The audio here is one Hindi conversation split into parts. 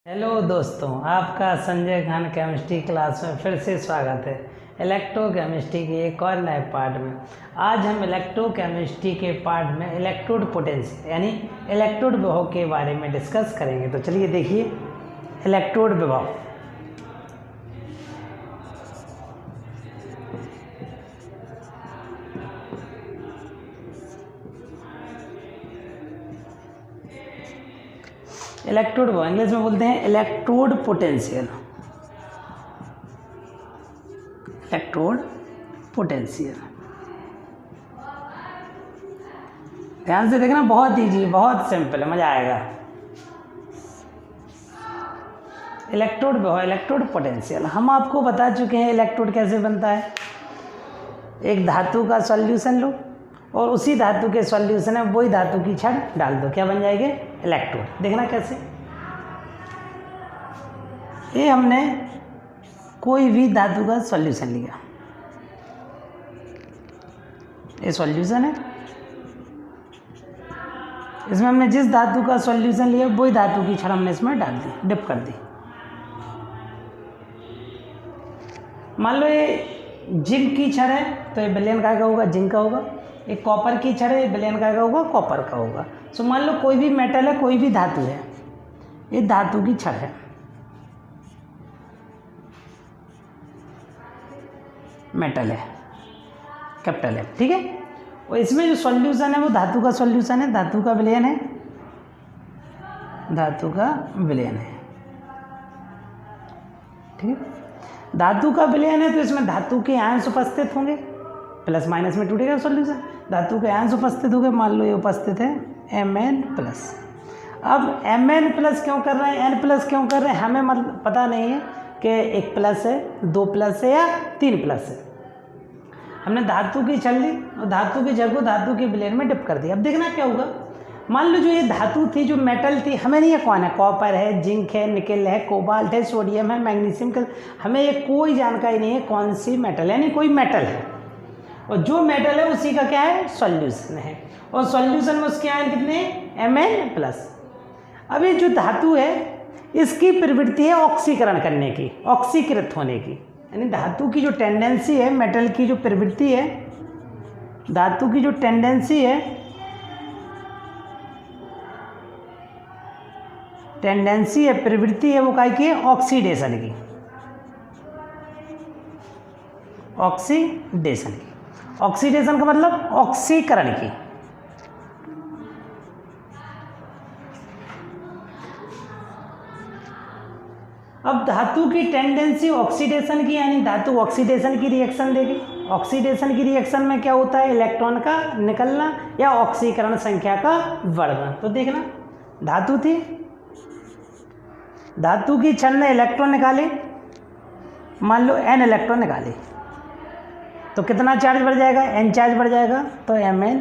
हेलो दोस्तों, आपका संजय खान केमिस्ट्री क्लास में फिर से स्वागत है। इलेक्ट्रोकेमिस्ट्री के एक और नए पार्ट में आज हम इलेक्ट्रोकेमिस्ट्री के पार्ट में इलेक्ट्रोड पोटेंशियल यानी इलेक्ट्रोड विभव के बारे में डिस्कस करेंगे। तो चलिए देखिए, इलेक्ट्रोड विभव। इलेक्ट्रोड विभव इंग्लिश में बोलते हैं इलेक्ट्रोड पोटेंशियल। इलेक्ट्रोड पोटेंशियल ध्यान से देखना, बहुत ईजी, बहुत सिंपल है, मजा आएगा। इलेक्ट्रोड विभव, इलेक्ट्रोड पोटेंशियल। हम आपको बता चुके हैं इलेक्ट्रोड कैसे बनता है। एक धातु का सॉल्यूशन लो और उसी धातु के सॉल्यूशन में वही धातु की छड़ डाल दो, क्या बन जाएगी? इलेक्ट्रोड। देखना कैसे। ये हमने कोई भी धातु का सॉल्यूशन लिया, ये सॉल्यूशन है, इसमें हमने जिस धातु का सॉल्यूशन लिया वही धातु की छड़ हमने इसमें डाल दी, डिप कर दी। मान लो ये जिंक की छड़ है तो ये विलयन का होगा, जिंक का होगा। एक कॉपर की छड़ है, विलयन का होगा, कॉपर का होगा। सो मान लो कोई भी मेटल है, कोई भी धातु है, ये धातु की छड़ है, मेटल है, कैपिटल है, ठीक है। और इसमें जो सॉल्यूशन है वो धातु का सॉल्यूशन है, धातु का विलयन है, धातु का विलयन है, ठीक है। धातु का विलयन है तो इसमें धातु के आयंस उपस्थित होंगे, प्लस माइनस में टूटेगा सॉल्यूशन। धातु के आयंस उपस्थित होंगे, मान लो ये उपस्थित है Mn+। अब Mn+ क्यों कर रहे हैं, N+ क्यों कर रहे हैं, हमें मतलब पता नहीं है कि 1+ है, 2+ है या 3+ है। हमने धातु की छड़ ली और धातु की जड़ को धातु के विलयन में डिप कर दिया। अब देखना क्या होगा। मान लो जो ये धातु थी, जो मेटल थी, हमें नहीं है कौन है, कॉपर है, जिंक है, निकेल है, कोबाल्ट है, सोडियम है, मैग्नीशियम का, हमें ये कोई जानकारी नहीं है कौन सी मेटल है, यानी कोई मेटल है। और जो मेटल है उसी का क्या है, सॉल्यूशन है। और सॉल्यूशन में उसके आयन कितने हैं, Mn+। अब ये जो धातु है इसकी प्रवृत्ति है ऑक्सीकरण करने की, ऑक्सीकृत होने की। यानी धातु की जो टेंडेंसी है, मेटल की जो प्रवृत्ति है, धातु की जो टेंडेंसी है, प्रवृत्ति है वो काय की है, ऑक्सीडेशन की, ऑक्सीडेशन की। ऑक्सीडेशन का मतलब ऑक्सीकरण की। अब धातु की टेंडेंसी ऑक्सीडेशन की, यानी धातु ऑक्सीडेशन की रिएक्शन देगी। ऑक्सीडेशन की रिएक्शन में क्या होता है, इलेक्ट्रॉन का निकलना या ऑक्सीकरण संख्या का बढ़ना। तो देखना, धातु थी, धातु की छड़ ने इलेक्ट्रॉन निकाले, मान लो N इलेक्ट्रॉन निकाले तो कितना चार्ज बढ़ जाएगा, N चार्ज बढ़ जाएगा, तो Mn+।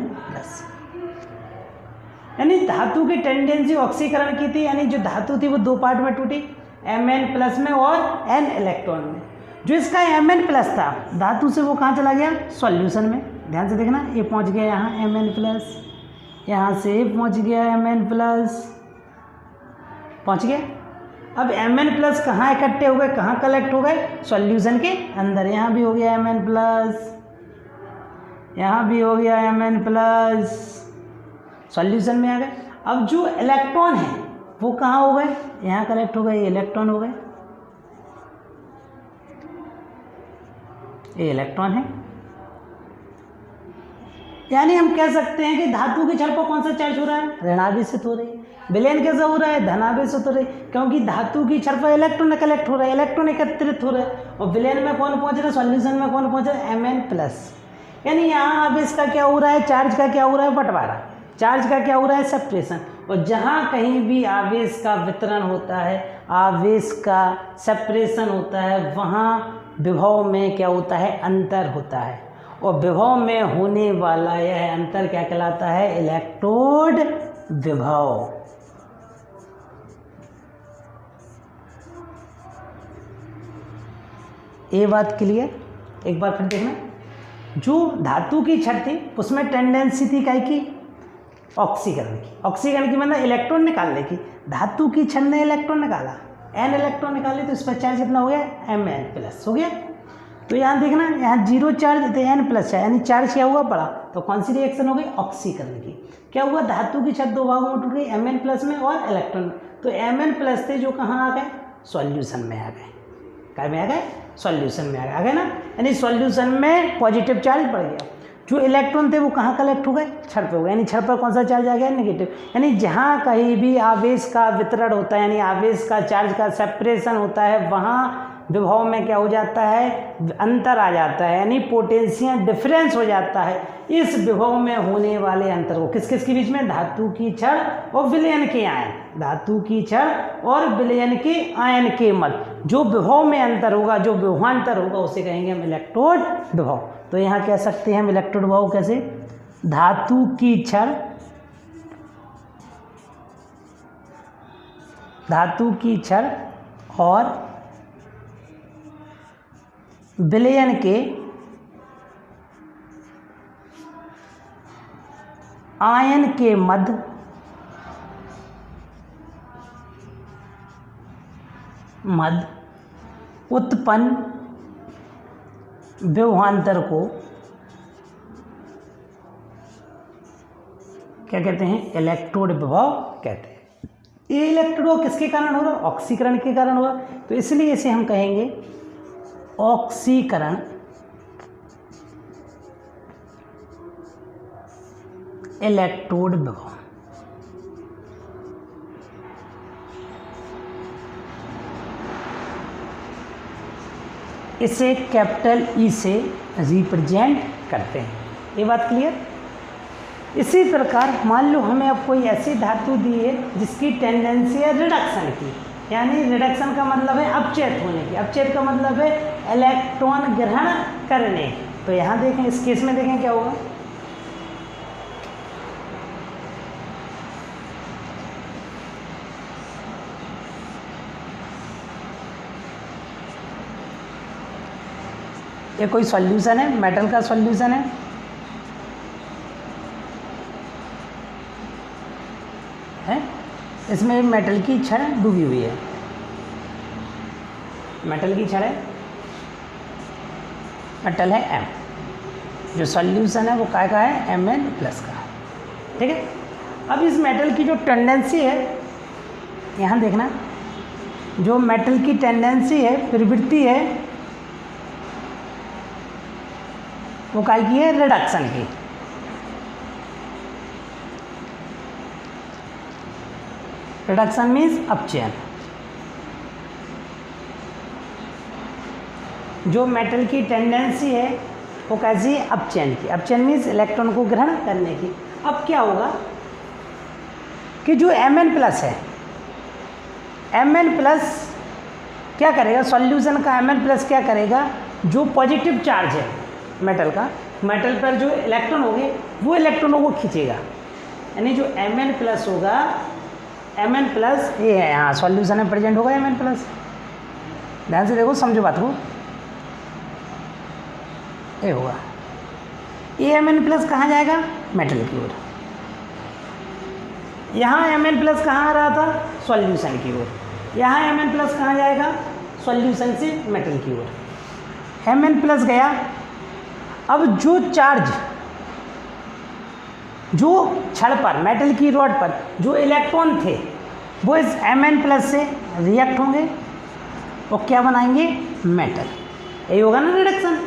यानी धातु की टेंडेंसी ऑक्सीकरण की थी, यानी जो धातु थी वो दो पार्ट में टूटी, Mn+ में और N इलेक्ट्रॉन में। जो इसका Mn+ था धातु से वो कहाँ चला गया, सॉल्यूशन में। ध्यान से देखना, ये पहुँच गया यहाँ Mn+, यहाँ से ये पहुँच गया Mn+, पहुँच गया। अब Mn+ कहाँ इकट्ठे हो गए, कहाँ कलेक्ट हो गए, सॉल्यूशन के अंदर। यहाँ भी हो गया Mn+, यहाँ भी हो गया Mn+, सॉल्यूशन में आ गए। अब जो इलेक्ट्रॉन है वो कहाँ हो गए, यहाँ कलेक्ट हो गए, ये इलेक्ट्रॉन हो गए, ये इलेक्ट्रॉन है। यानी हम कह सकते हैं कि धातु की छड़ पर कौन सा चार्ज हो रहा है, ऋणावेशित हो रही है। विलयन कैसा हो रहा है, धनावेशित हो रही है, क्योंकि धातु की छड़ पर इलेक्ट्रॉन कलेक्ट हो रहा है, इलेक्ट्रॉन एकत्रित हो रहा है। और विलयन में कौन पहुंच रहा है, सॉल्यूशन में कौन पहुंच रहा है, Mn+। यानी यहाँ आवेश का क्या हो रहा है, चार्ज का क्या हो रहा है, बंटवारा। चार्ज का क्या हो रहा है, सेपरेशन। और जहाँ कहीं भी आवेश का वितरण होता है, आवेश का सेपरेशन होता है, वहाँ विभव में क्या होता है, अंतर होता है। और विभव में होने वाला यह अंतर क्या कहलाता है, इलेक्ट्रोड विभव। ये बात क्लियर। एक बार फिर देखना, जो धातु की छड़ थी उसमें टेंडेंसी थी काय की, ऑक्सीकरण की। ऑक्सीकरण की मतलब इलेक्ट्रॉन निकालने की। धातु की छड़ ने इलेक्ट्रॉन निकाला, n इलेक्ट्रॉन निकाले तो इस पर चार्ज कितना हो गया Mn प्लस हो गया। तो यहाँ देखना यहाँ जीरो चार्ज तो n प्लस है, यानी चार्ज क्या हुआ बड़ा, तो कौन सी रिएक्शन हो गई ऑक्सीकरण की। क्या हुआ धातु की छत दो भागों में टूट गई Mn प्लस में और इलेक्ट्रॉन में, तो Mn प्लस थे जो कहाँ आ गए सॉल्यूशन में आ गए, क्या में आ गए सॉल्यूशन में आ गए ना, यानी सॉल्यूशन में पॉजिटिव चार्ज बढ़ गया। जो इलेक्ट्रॉन थे वो कहाँ कलेक्ट हो गए छड़ पे हो गए, यानी छड़ पर कौन सा चार्ज आ गया नेगेटिव। यानी जहाँ कहीं भी आवेश का वितरण होता है यानी आवेश का चार्ज का सेपरेशन होता है वहाँ विभव में क्या हो जाता है अंतर आ जाता है, यानी पोटेंशियल डिफरेंस हो जाता है। इस विभव में होने वाले अंतर को किस किस के बीच में, धातु की छड़ और विलयन के आयन, धातु की छड़ और विलयन के आयन के मध्य जो विभव में अंतर होगा, जो विभवांतर होगा उसे कहेंगे हम इलेक्ट्रोड विभव। तो यहाँ कह सकते हैं हम इलेक्ट्रोड विभव कैसे, धातु की छड़, धातु की छड़ और विलयन के आयन के मध्य उत्पन्न विभवांतर को क्या कहते हैं इलेक्ट्रोड विभव कहते हैं। ये इलेक्ट्रोड किसके कारण हो रहा है, ऑक्सीकरण के कारण हुआ, तो इसलिए इसे हम कहेंगे ऑक्सीकरण इलेक्ट्रोड विभव। इसे कैपिटल ई से रिप्रेजेंट करते हैं, ये बात क्लियर। इसी प्रकार मान लो हमें अब कोई ऐसी धातु दी है जिसकी टेंडेंसी है रिडक्शन की, यानी रिडक्शन का मतलब है अपचयित होने की, अपचयित का मतलब है इलेक्ट्रॉन ग्रहण करने। तो यहाँ देखें इस केस में देखें क्या होगा, ये कोई सॉल्यूशन है, मेटल का सॉल्यूशन है, इसमें मेटल की छड़ डूबी हुई है, मेटल की छड़ है, मेटल है M, जो सॉल्यूशन है वो काय का है Mn प्लस का, ठीक है। अब इस मेटल की जो टेंडेंसी है, यहाँ देखना जो मेटल की टेंडेंसी है प्रवृत्ति है वो काय की है रिडक्शन की। रिडक्शन मीन्स अपचयन। जो मेटल की टेंडेंसी है वो कैसी है अपचयन की, अपचयन मीन्स इलेक्ट्रॉन को ग्रहण करने की। अब क्या होगा कि जो Mn प्लस है, Mn प्लस क्या करेगा, सॉल्यूशन का Mn प्लस क्या करेगा, जो पॉजिटिव चार्ज है मेटल का, मेटल पर जो इलेक्ट्रॉन होंगे वो इलेक्ट्रॉनों को खींचेगा, यानी जो Mn प्लस होगा, Mn प्लस ये है यहाँ सॉल्यूशन में प्रेजेंट होगा Mn प्लस। ध्यान से देखो समझो बात को, ये होगा ये Mn प्लस कहाँ जाएगा मेटल की ओर, यहाँ Mn प्लस कहाँ आ रहा था सॉल्यूशन की ओर, यहाँ Mn प्लस कहाँ जाएगा सॉल्यूशन से मेटल की ओर। Mn प्लस गया, अब जो चार्ज जो छड़ पर मेटल की रॉड पर जो इलेक्ट्रॉन थे वो इस Mn प्लस से रिएक्ट होंगे और क्या बनाएंगे मेटल, यही होगा ना रिडक्शन,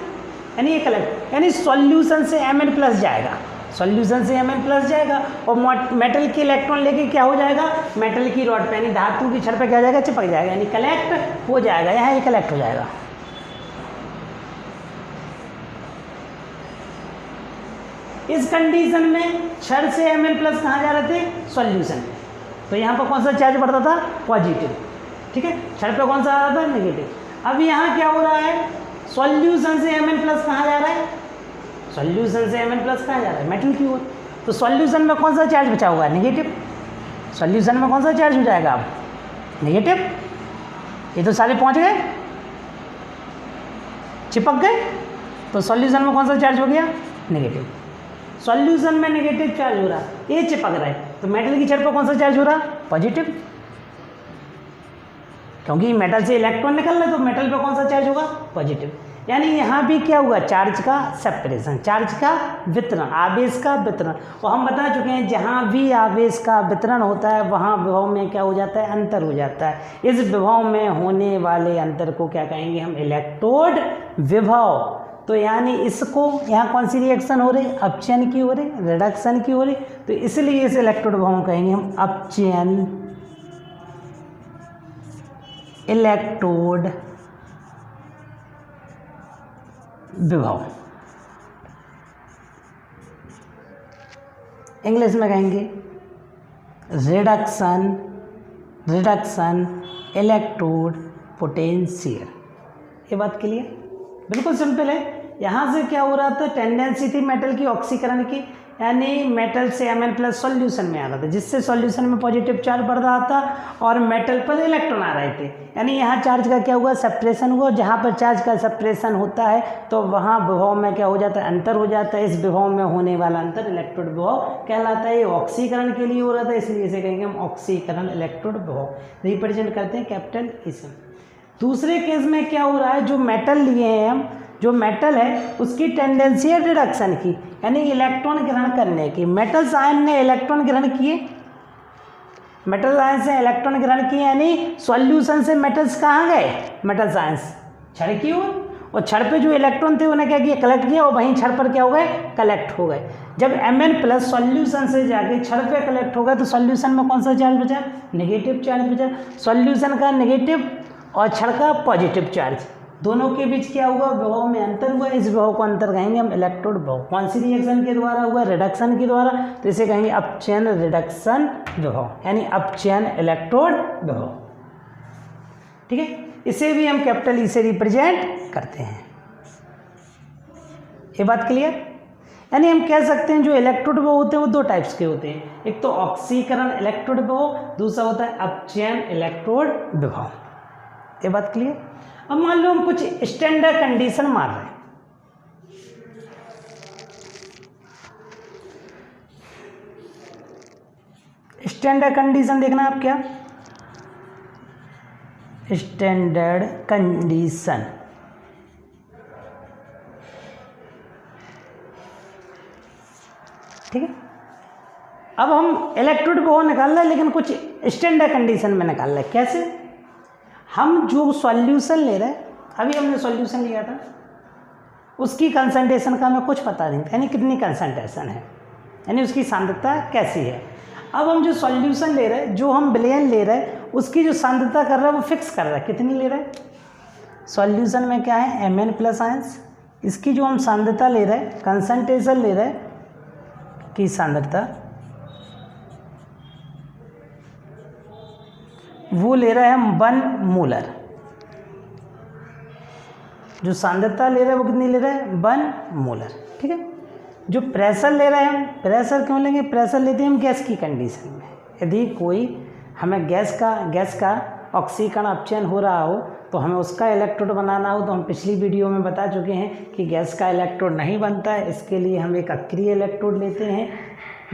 यानी ये कलेक्ट, यानी सॉल्यूशन से Mn प्लस जाएगा, सॉल्यूशन से Mn प्लस जाएगा और मेटल के इलेक्ट्रॉन लेके क्या हो जाएगा मेटल की रॉड पे, यानी धातु की छड़ पे क्या हो जाएगा चिपक जाएगा, यानी कलेक्ट हो जाएगा, यहाँ ये कलेक्ट हो जाएगा। इस कंडीशन में छड़ से Mn प्लस कहाँ जा रहे थे सॉल्यूशन, तो यहाँ पर कौन सा चार्ज बढ़ता था पॉजिटिव, ठीक है, छड़ पे कौन सा आ रहा था नेगेटिव। अब यहाँ क्या हो रहा है सॉल्यूशन से Mn प्लस कहाँ जा रहा है, सॉल्यूशन से Mn प्लस कहाँ जा रहा है मेटल की ओर, तो सॉल्यूशन में कौन सा चार्ज बचा हुआ है नेगेटिव, सॉल्यूशन में कौन सा चार्ज हो जाएगा अब नेगेटिव, ये तो सारे पहुँच गए चिपक गए, तो सॉल्यूशन में कौन सा चार्ज हो गया नेगेटिव, सॉल्यूशन में नेगेटिव चार्ज हो रहा, ये चिपक रहा है, तो मेटल की छड़ पर कौन सा चार्ज हो रहा पॉजिटिव, क्योंकि मेटल से इलेक्ट्रॉन निकल रहा है तो मेटल पे कौन सा चार्ज होगा, पॉजिटिव। यानी यहाँ भी क्या हुआ, चार्ज का सेपरेशन, चार्ज का वितरण, आवेश का वितरण। और हम बता चुके हैं जहाँ भी आवेश का वितरण होता है वहाँ विभव में क्या हो जाता है, अंतर हो जाता है। इस विभव में होने वाले अंतर को क्या कहेंगे हम, इलेक्ट्रोड विभव। तो यानी इसको यहाँ कौन सी रिएक्शन हो रही, अपचयन की हो रही, रिडक्शन की हो रही, तो इसलिए इस इलेक्ट्रोड विभव कहेंगे हम अपचयन इलेक्ट्रोड विभव। इंग्लिश में कहेंगे रिडक्शन इलेक्ट्रोड पोटेंशियल। ये बात क्लियर, बिल्कुल सिंपल है। यहाँ से क्या हो रहा था, टेंडेंसी थी मेटल की ऑक्सीकरण की, यानी मेटल से Mn+ सॉल्यूशन में आ रहा था, जिससे सॉल्यूशन में पॉजिटिव चार्ज बढ़ रहा था और मेटल पर इलेक्ट्रॉन आ रहे थे। यानी यहाँ चार्ज का क्या हुआ, सेपरेशन हुआ। जहाँ पर चार्ज का सेपरेशन होता है तो वहाँ विभव में क्या हो जाता है, अंतर हो जाता है। इस विभव में होने वाला अंतर इलेक्ट्रोड विभव कहलाता है। ये ऑक्सीकरण के लिए हो रहा था, इसलिए इसे कहेंगे हम ऑक्सीकरण इलेक्ट्रोड विभव, रिप्रेजेंट करते हैं कैपिटल इसे। दूसरे केस में क्या हो रहा है, जो मेटल लिए हैं हम, जो मेटल है उसकी टेंडेंसी है रिडक्शन की, यानी इलेक्ट्रॉन ग्रहण करने की। मेटल्स आयन ने इलेक्ट्रॉन ग्रहण किए, मेटल आयन से इलेक्ट्रॉन ग्रहण किए, यानी सॉल्यूशन से मेटल्स कहाँ गए, मेटल्स आयंस छड़ की ओर, और छड़ पे जो इलेक्ट्रॉन थे उन्हें क्या किया, कलेक्ट किया, और वहीं छड़ पर क्या हो गए, कलेक्ट हो गए। जब Mn+ सॉल्यूशन से जाके छड़ पे कलेक्ट हो गए तो सॉल्यूशन में कौन सा चार्ज बचा, नेगेटिव चार्ज बचा। सॉल्यूशन का नेगेटिव और छड़ का पॉजिटिव चार्ज, दोनों के बीच क्या हुआ, विभव में अंतर हुआ। इस विभव को अंतर कहेंगे हम इलेक्ट्रोड विभव। कौन सी रिएक्शन के द्वारा हुआ, रिडक्शन के द्वारा, तो इसे कहेंगे अपचयन रिडक्शन विभव, यानी अपचयन इलेक्ट्रोड विभव। ठीक है, इसे भी हम कैपिटल ई से रिप्रेजेंट करते हैं। ये बात क्लियर। यानी हम कह सकते हैं जो इलेक्ट्रोड विभव होते हैं वो दो टाइप्स के होते हैं, एक तो ऑक्सीकरण इलेक्ट्रोड विभव, दूसरा होता है अपचयन इलेक्ट्रोड विभव। ये बात क्लियर। अब मान लो हम कुछ स्टैंडर्ड कंडीशन मान रहे हैं, स्टैंडर्ड कंडीशन देखना आप, क्या स्टैंडर्ड कंडीशन, ठीक है। अब हम इलेक्ट्रोड विभव निकाल रहे हैं लेकिन कुछ स्टैंडर्ड कंडीशन में निकाल रहे हैं। कैसे, हम जो सॉल्यूशन ले रहे हैं, अभी हमने सॉल्यूशन लिया था, उसकी कंसंट्रेशन का हमें कुछ पता नहीं था, यानी कितनी कंसंट्रेशन है, यानी उसकी सांद्रता कैसी है। अब हम जो सॉल्यूशन ले रहे हैं, जो हम विलयन ले रहे हैं, उसकी जो सांद्रता कर रहा है वो फिक्स कर रहा है, कितनी ले रहे हैं। सॉल्यूशन में क्या है, Mn+ आयंस, इसकी जो हम सांद्रता ले रहे हैं, कंसंट्रेशन ले रहे हैं की सांद्रता, वो ले रहे हैं हम 1 मोलर। जो सांद्रता ले रहे हैं वो कितनी ले रहे हैं, 1 मोलर। ठीक है, जो प्रेशर ले रहे हैं हम, प्रेशर क्यों लेंगे, प्रेशर लेते हैं हम गैस की कंडीशन में। यदि कोई हमें गैस का ऑक्सीकरण अपचयन हो रहा हो तो हमें उसका इलेक्ट्रोड बनाना हो, तो हम पिछली वीडियो में बता चुके हैं कि गैस का इलेक्ट्रोड नहीं बनता है। इसके लिए हम एक अक्रिय इलेक्ट्रोड लेते हैं।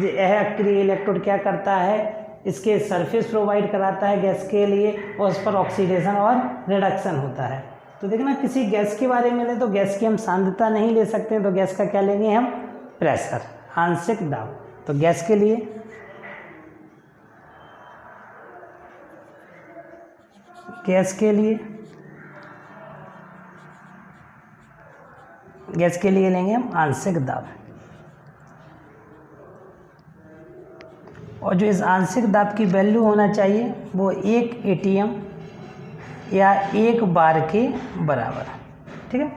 यह अक्रिय इलेक्ट्रोड क्या करता है, इसके सरफेस प्रोवाइड कराता है गैस के लिए, और उस पर ऑक्सीडेशन और रिडक्शन होता है। तो देखना, किसी गैस के बारे में ले तो गैस की हम सांद्रता नहीं ले सकते हैं, तो गैस का क्या लेंगे हम, प्रेशर, आंशिक दाब। तो गैस के लिए लेंगे हम आंशिक दाब। और जो इस आंशिक दाब की वैल्यू होना चाहिए वो 1 ATM या 1 बार के बराबर। ठीक है,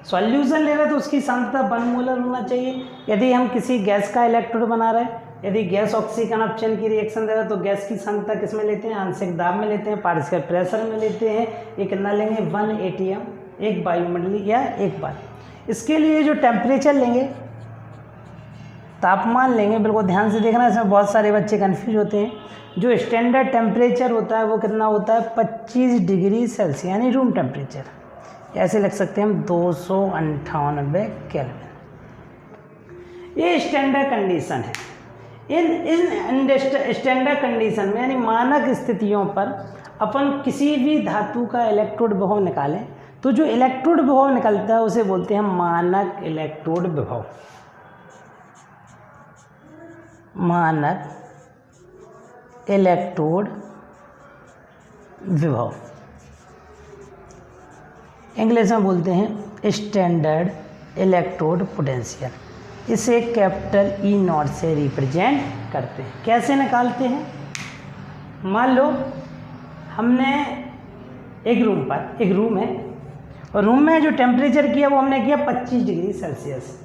सॉल्यूशन ले रहे हैं तो उसकी सांद्रता 1 मोलर होना चाहिए। यदि हम किसी गैस का इलेक्ट्रोड बना रहे हैं, यदि गैस ऑक्सीकरण अपचयन की रिएक्शन दे रहा है तो गैस की सांद्रता किस में लेते हैं, आंशिक दाब में लेते हैं, पार्शियल प्रेशर में लेते हैं। ये कितना लेंगे, 1 ATM, 1 वायुमंडलीय या 1 बार। इसके लिए जो टेम्परेचर लेंगे, तापमान लेंगे, बिल्कुल ध्यान से देखना, इसमें बहुत सारे बच्चे कन्फ्यूज होते हैं। जो स्टैंडर्ड टेम्परेचर होता है वो कितना होता है, 25 डिग्री सेल्सियस, यानी रूम टेम्परेचर। ऐसे लिख सकते हैं हम 298 केल्विन। ये स्टैंडर्ड कंडीशन है। इन स्टैंडर्ड कंडीशन में, यानी मानक स्थितियों पर अपन किसी भी धातु का इलेक्ट्रोड विभव निकालें तो जो इलेक्ट्रोड विभव निकलता है उसे बोलते हैं मानक इलेक्ट्रोड विभव। मानक इलेक्ट्रोड विभव इंग्लिश में बोलते हैं स्टैंडर्ड इलेक्ट्रोड पोटेंशियल। इसे कैपिटल ई नॉट से रिप्रेजेंट करते हैं। कैसे निकालते हैं? मान लो हमने एक रूम है और रूम में जो टेम्परेचर किया वो हमने किया 25 डिग्री सेल्सियस।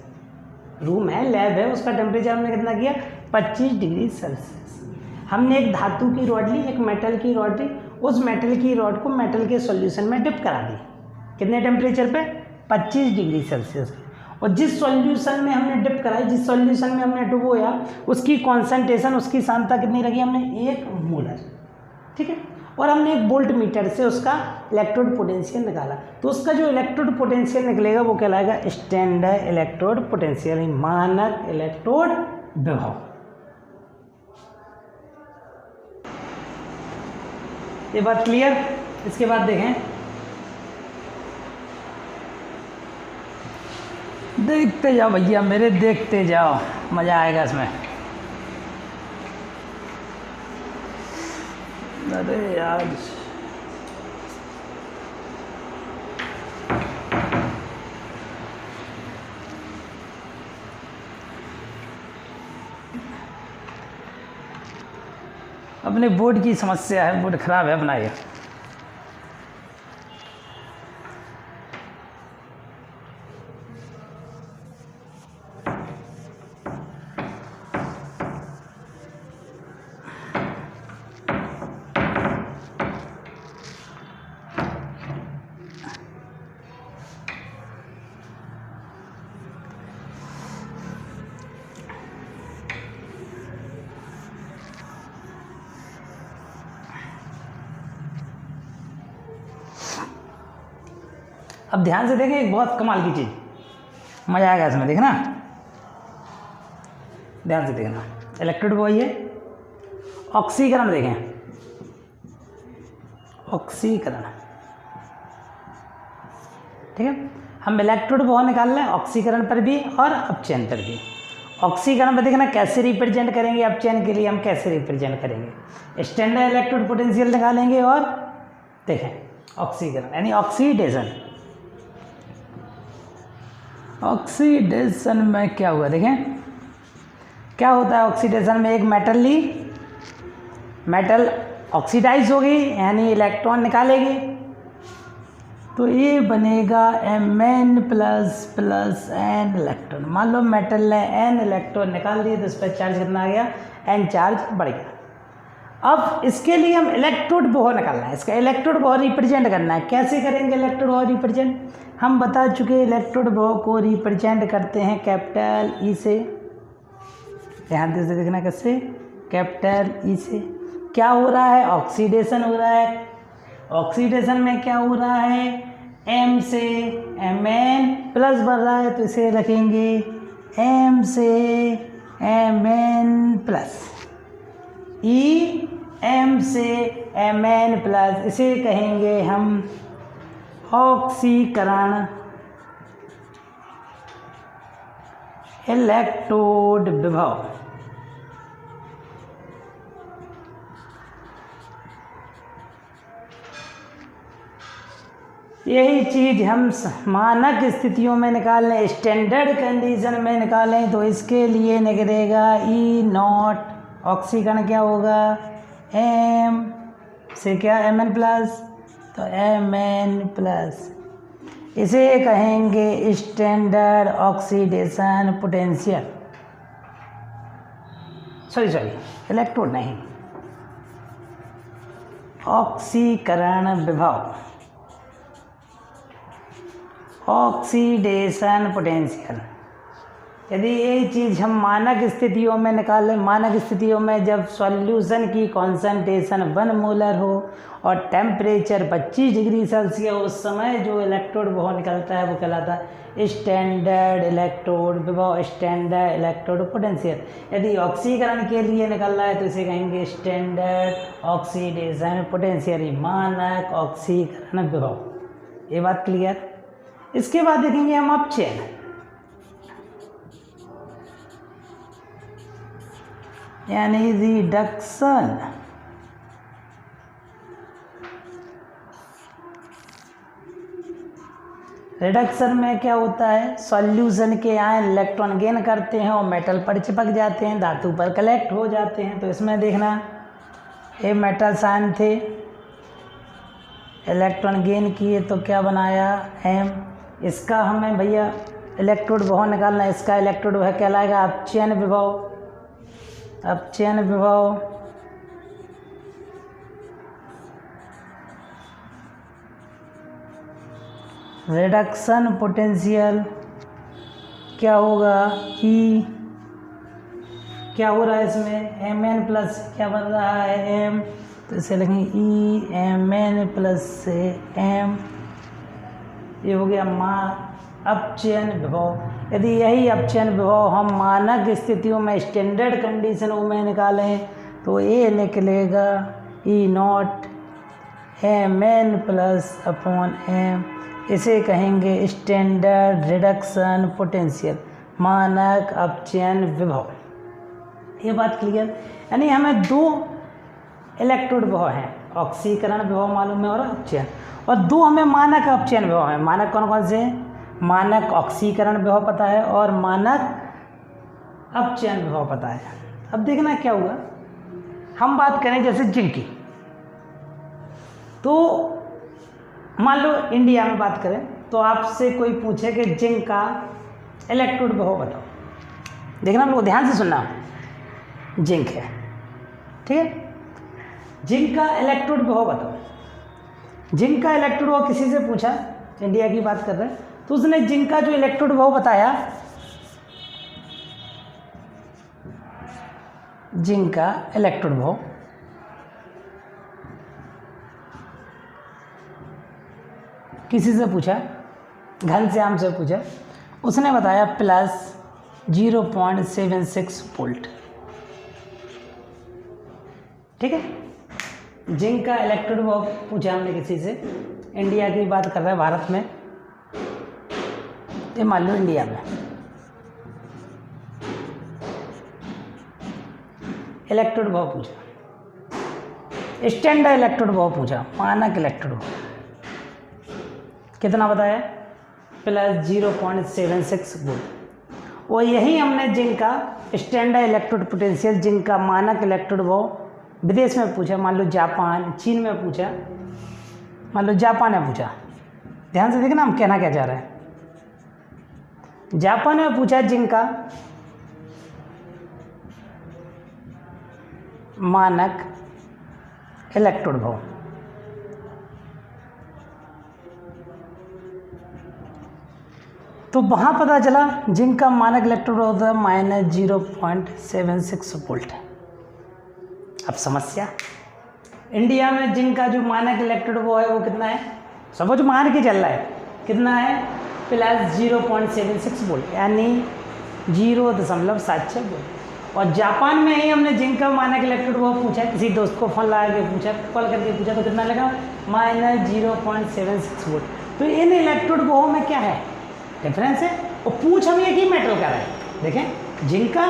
रूम है, लैब है, उसका टेम्परेचर हमने कितना किया 25 डिग्री सेल्सियस। हमने एक धातु की रॉड ली, एक मेटल की रॉड ली, उस मेटल की रॉड को मेटल के सॉल्यूशन में डिप करा दी। कितने टेम्परेचर पे? 25 डिग्री सेल्सियस। और जिस सॉल्यूशन में हमने डिप कराई, जिस सॉल्यूशन में हमने डुबोया, उसकी कॉन्सेंट्रेशन, उसकी सांद्रता कितनी रखी हमने? 1 मोलर। ठीक है। और हमने एक वोल्ट मीटर से उसका इलेक्ट्रोड पोटेंशियल निकाला, तो उसका जो इलेक्ट्रोड पोटेंशियल निकलेगा वो कहलाएगा स्टैंडर्ड इलेक्ट्रोड पोटेंशियल, मानक इलेक्ट्रोड विभव। ये बात क्लियर? इसके बाद देखें, देखते जाओ भैया मेरे, देखते जाओ, मज़ा आएगा इसमें। अरे यार, अपने बोर्ड की समस्या है, बोर्ड खराब है अपना ये। अब ध्यान से देखें, एक बहुत कमाल की चीज़, मज़ा आएगा इसमें, देखना ध्यान से देखना। इलेक्ट्रोड वो है, ऑक्सीकरण देखें, ऑक्सीकरण। ठीक है, हम इलेक्ट्रोड वो निकाल रहे हैं ऑक्सीकरण पर भी और अपचयन पर भी। ऑक्सीकरण पर देखना कैसे रिप्रेजेंट करेंगे, अपचयन के लिए हम कैसे रिप्रेजेंट करेंगे, स्टैंडर्ड इलेक्ट्रोड पोटेंशियल निकालेंगे। और देखें ऑक्सीकरण यानी ऑक्सीडेशन। ऑक्सीडेशन में क्या हुआ, देखें क्या होता है ऑक्सीडेशन में। एक मेटल ली, मेटल ऑक्सीडाइज होगी यानी इलेक्ट्रॉन निकालेगी, तो ये बनेगा Mn प्लस n इलेक्ट्रॉन। मान लो मेटल ने n इलेक्ट्रॉन निकाल दिए तो इस पर चार्ज कितना आ गया? n चार्ज बढ़ गया। अब इसके लिए हम इलेक्ट्रोड विभव निकालना है, इसका इलेक्ट्रोड विभव रिप्रेजेंट करना है। कैसे करेंगे इलेक्ट्रोड विभव रिप्रेजेंट? हम बता चुके इलेक्ट्रोड विभव को रिप्रेजेंट करते हैं कैपिटल ई से। ध्यान से देखना कैसे, कैपिटल ई से। क्या हो रहा है? ऑक्सीडेशन हो रहा है। ऑक्सीडेशन में क्या हो रहा है? M से Mn प्लस बढ़ रहा है, तो इसे रखेंगे M से Mn प्लस, E M से Mn प्लस, इसे कहेंगे हम ऑक्सीकरण इलेक्ट्रोड विभव। यही चीज़ हम मानक स्थितियों में निकालें, स्टैंडर्ड कंडीशन में निकालें, तो इसके लिए निकलेगा ई नॉट। ऑक्सीकरण क्या होगा? M से क्या Mn प्लस, तो Mn प्लस, इसे कहेंगे standard oxidation potential. Sorry electrode नहीं, ऑक्सीकरण विभव, ऑक्सीडेशन पोटेंशियल। यदि यही चीज़ हम मानक स्थितियों में निकालें, मानक स्थितियों में जब सॉल्यूशन की कॉन्सेंट्रेशन 1 मोलर हो और टेम्परेचर 25 डिग्री सेल्सियस, उस समय जो इलेक्ट्रोड विभव निकलता है वो कहलाता है स्टैंडर्ड इलेक्ट्रोड विभव, स्टैंडर्ड इलेक्ट्रोड पोटेंशियल। यदि ऑक्सीकरण के लिए निकल रहा है तो इसे कहेंगे स्टैंडर्ड ऑक्सीडेशन पोटेंशियल, मानक ऑक्सीकरण विभव। ये बात क्लियर। इसके बाद देखेंगे हम अपचयन। यानी रिडक्शन। रिडक्शन में क्या होता है, सॉल्यूशन के आयन इलेक्ट्रॉन गेन करते हैं और मेटल पर चिपक जाते हैं, धातु पर कलेक्ट हो जाते हैं। तो इसमें देखना ये मेटल्स आयन थे, इलेक्ट्रॉन गेन किए तो क्या बनाया M। इसका हमें भैया इलेक्ट्रोड विभव निकालना है, इसका इलेक्ट्रोड वह कहलाएगा अपचयन विभव। अपचयन विभव रिडक्शन पोटेंशियल क्या होगा, E क्या हो रहा है इसमें Mn प्लस क्या बन रहा है M, तो इसे लिखेंगे Mn प्लस से M। ये हो गया अपचयन विभव। यदि यही अपचयन विभव हम मानक स्थितियों में स्टैंडर्ड कंडीशनों में निकालें तो ये निकलेगा E0 Mn plus upon M। इसे कहेंगे स्टैंडर्ड रिडक्शन पोटेंशियल, मानक अपचयन विभव। ये बात क्लियर। यानी हमें 2 इलेक्ट्रोड विभव हैं, ऑक्सीकरण विभव मालूम है और अपचयन, और 2 हमें मानक अपचयन विभव हैं। मानक कौन कौन से, मानक ऑक्सीकरण विभव पता है और मानक अपचयन विभव पता है। अब देखना क्या हुआ, हम बात करें जैसे जिंक की, तो मान लो इंडिया में बात करें तो आपसे कोई पूछे कि जिंक का इलेक्ट्रोड विभव बताओ, देखना लोग ध्यान से सुनना। जिंक है, ठीक है, जिंक का इलेक्ट्रोड विभव बताओ। जिंक का इलेक्ट्रोड विभव किसी से पूछा, इंडिया की बात कर रहे हैं, तो उसने जिंक का जो इलेक्ट्रोड विभव बताया, जिंक का इलेक्ट्रोड विभव किसी से पूछा, घनश्याम से पूछा, उसने बताया प्लस 0.76 वोल्ट। ठीक है, जिंक का इलेक्ट्रोड विभव पूछा हमने किसी से, इंडिया की बात कर रहे हैं, भारत में, ये मान लो इंडिया में इलेक्ट्रोड विभव पूछा, स्टैंडर्ड इलेक्ट्रोड विभव पूछा, मानक इलेक्ट्रोड विभव कितना बताया, प्लस 0.76 वोल्ट। और यही हमने जिंक का स्टैंडर्ड इलेक्ट्रोड पोटेंशियल, जिंक का मानक इलेक्ट्रोड विभव विदेश में पूछा, मान लो जापान, चीन में पूछा, मान लो जापान में पूछा। ध्यान से देखना हम कहना क्या चाह रहे हैं। जापान में पूछा जिंक का मानक इलेक्ट्रोड विभव, तो वहाँ पता चला जिंक का मानक इलेक्ट्रोड विभव होता है -0.76 वोल्ट। अब समस्या, इंडिया में जिंक का जो मानक इलेक्ट्रोड विभव है वो कितना है, सपोज मान के चल रहा है, कितना है, प्लस 0.76 वोल्ट, यानी 0.76 वोल्ट। और जापान में ही हमने जिंक का मानक इलेक्ट्रोड विभव पूछा, किसी दोस्त को फोन लगा के पूछा, कॉल करके पूछा, तो कितना लगा, -0.76 वोल्ट। तो इन इलेक्ट्रोड विभव में क्या है, डिफरेंस है। और पूछ हम एक ही मेटल का रहे, देखें जिंक का